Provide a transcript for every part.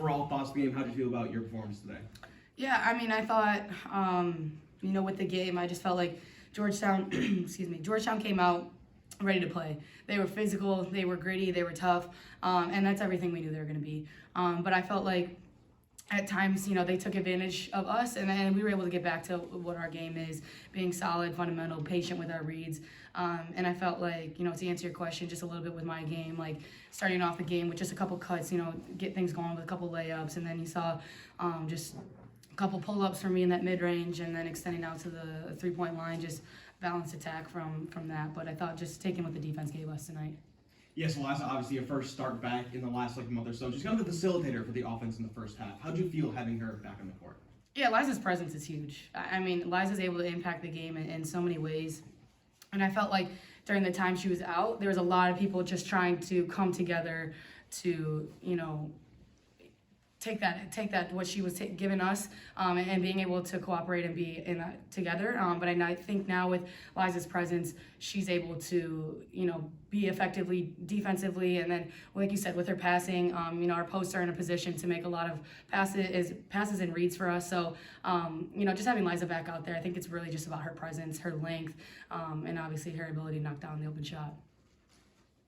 overall thoughts of the game. How did you feel about your performance today? Yeah, I mean, I thought, with the game, I just felt like Georgetown, Georgetown came out ready to play. They were physical, they were gritty, they were tough, and that's everything we knew they were going to be. But I felt like at times, they took advantage of us, and then we were able to get back to what our game is, being solid, fundamental, patient with our reads. And I felt like, to answer your question just a little bit with my game, like starting off the game with just a couple cuts, get things going with a couple layups, and then you saw just a couple pull-ups from me in that mid-range, and then extending out to the three-point line, just balanced attack from that. But I thought just taking what the defense gave us tonight. Yes, Eliza, obviously your first start back in the last month or so. She's kind of the facilitator for the offense in the first half. How'd you feel having her back on the court? Yeah, Liza's presence is huge. I mean, Liza's able to impact the game in so many ways. And I felt like during the time she was out, there was a lot of people just trying to come together to, take that what she was giving us, and being able to cooperate and be in that together. But I think now with Liza's presence, she's able to be effectively defensively, and then like you said with her passing, our posts are in a position to make a lot of passes and reads for us. So just having Liza back out there, I think it's really just about her presence, her length, and obviously her ability to knock down the open shot.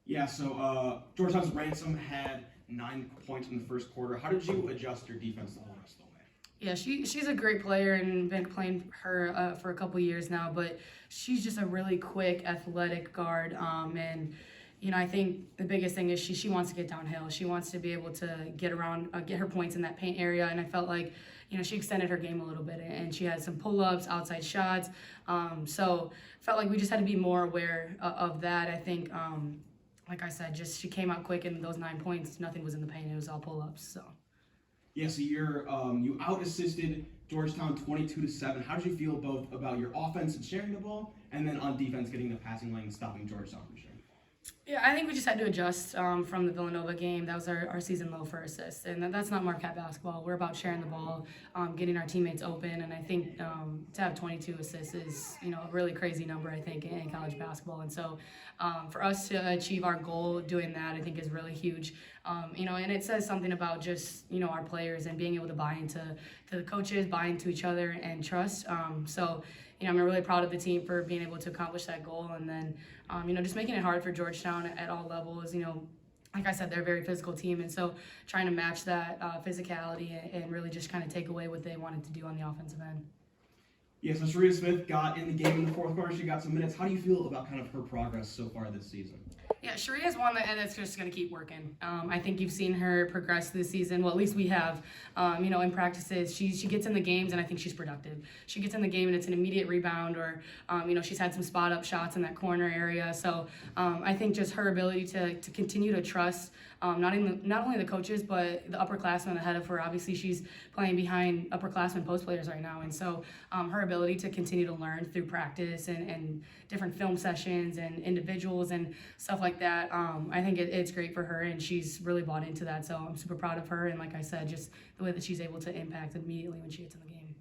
Yeah. So Georgetown's Ransom had 9 points in the first quarter. How did you adjust your defense the whole rest of the way? Yeah, she's a great player and been playing her for a couple years now, but she's just a really quick, athletic guard. And I think the biggest thing is she wants to get downhill. She wants to be able to get around, get her points in that paint area. And I felt like she extended her game a little bit, and she had some pull-ups, outside shots. So felt like we just had to be more aware of that. I think. Like I said, just she came out quick, and those 9 points, nothing was in the paint. It was all pull-ups. So. Yeah, so you out-assisted Georgetown 22-7. How did you feel both about your offense and sharing the ball, and then on defense getting the passing lane and stopping Georgetown from sharing? Yeah, I think we just had to adjust from the Villanova game. That was our season low for assists, and that's not Marquette basketball. We're about sharing the ball, getting our teammates open, and I think to have 22 assists is a really crazy number, I think, in college basketball. And so for us to achieve our goal doing that, I think is really huge. And it says something about just our players and being able to buy into the coaches, buy into each other, and trust. So I'm really proud of the team for being able to accomplish that goal, and then just making it hard for Georgetown at all levels. Like I said, they're a very physical team, and so trying to match that physicality and really just kind of take away what they wanted to do on the offensive end. Yeah, so Sharia Smith got in the game in the fourth quarter. She got some minutes. How do you feel about kind of her progress so far this season? Yeah, Sharia's one that's just going to keep working. I think you've seen her progress this season. Well, at least we have. In practices, she gets in the games, and I think she's productive. She gets in the game, and it's an immediate rebound, or she's had some spot up shots in that corner area. So I think just her ability to continue to trust not only the coaches but the upperclassmen ahead of her. Obviously, she's playing behind upperclassmen post players right now, and so her ability to continue to learn through practice and different film sessions and individuals and stuff like that. I think it's great for her, and she's really bought into that. So I'm super proud of her, and like I said, just the way that she's able to impact immediately when she gets in the game.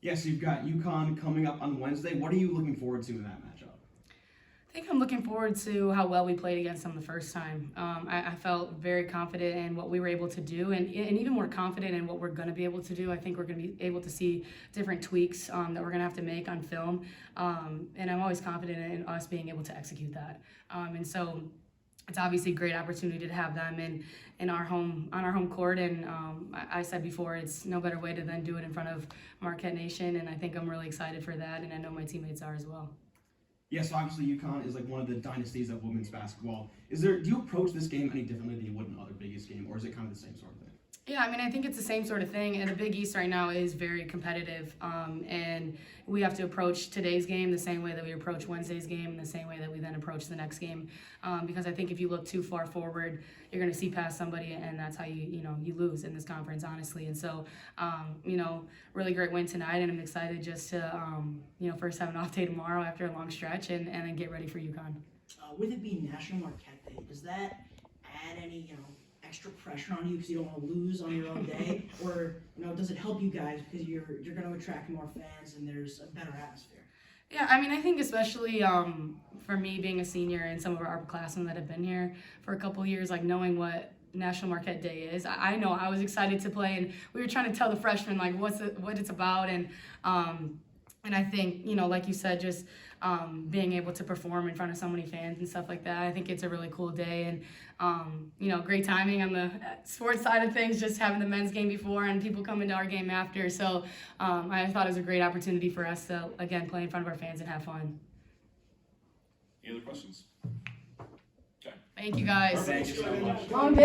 Yeah, so you've got UConn coming up on Wednesday. What are you looking forward to in that matchup? I think I'm looking forward to how well we played against them the first time. I felt very confident in what we were able to do, and even more confident in what we're going to be able to do. I think we're going to be able to see different tweaks that we're going to have to make on film, and I'm always confident in us being able to execute that. And so it's obviously a great opportunity to have them on our home court, and I said before, it's no better way to then do it in front of Marquette Nation, and I think I'm really excited for that, and I know my teammates are as well. Yes, obviously UConn is like one of the dynasties of women's basketball. Do you approach this game any differently than you would in other Big East game, or is it kind of the same sort of thing? Yeah, I mean, I think it's the same sort of thing, and the Big East right now is very competitive, and we have to approach today's game the same way that we approach Wednesday's game, and the same way that we then approach the next game, because I think if you look too far forward, you're going to see past somebody, and that's how you lose in this conference, honestly. And so, really great win tonight, and I'm excited just to, first have an off day tomorrow after a long stretch, and then get ready for UConn. With it being National Marquette Day, does that add any, extra pressure on you because you don't want to lose on your own day, or does it help you guys because you're going to attract more fans and there's a better atmosphere? Yeah, I mean, I think especially for me being a senior and some of our upperclassmen that have been here for a couple of years, like knowing what National Marquette Day is. I know I was excited to play, and we were trying to tell the freshmen like what it's about, and I think, you know, like you said, just being able to perform in front of so many fans and stuff like that. I think it's a really cool day, and you know, great timing on the sports side of things, just having the men's game before and people coming to our game after. So I thought it was a great opportunity for us to, again, play in front of our fans and have fun. Any other questions? Okay. Thank you guys. Thank you so much. Long day.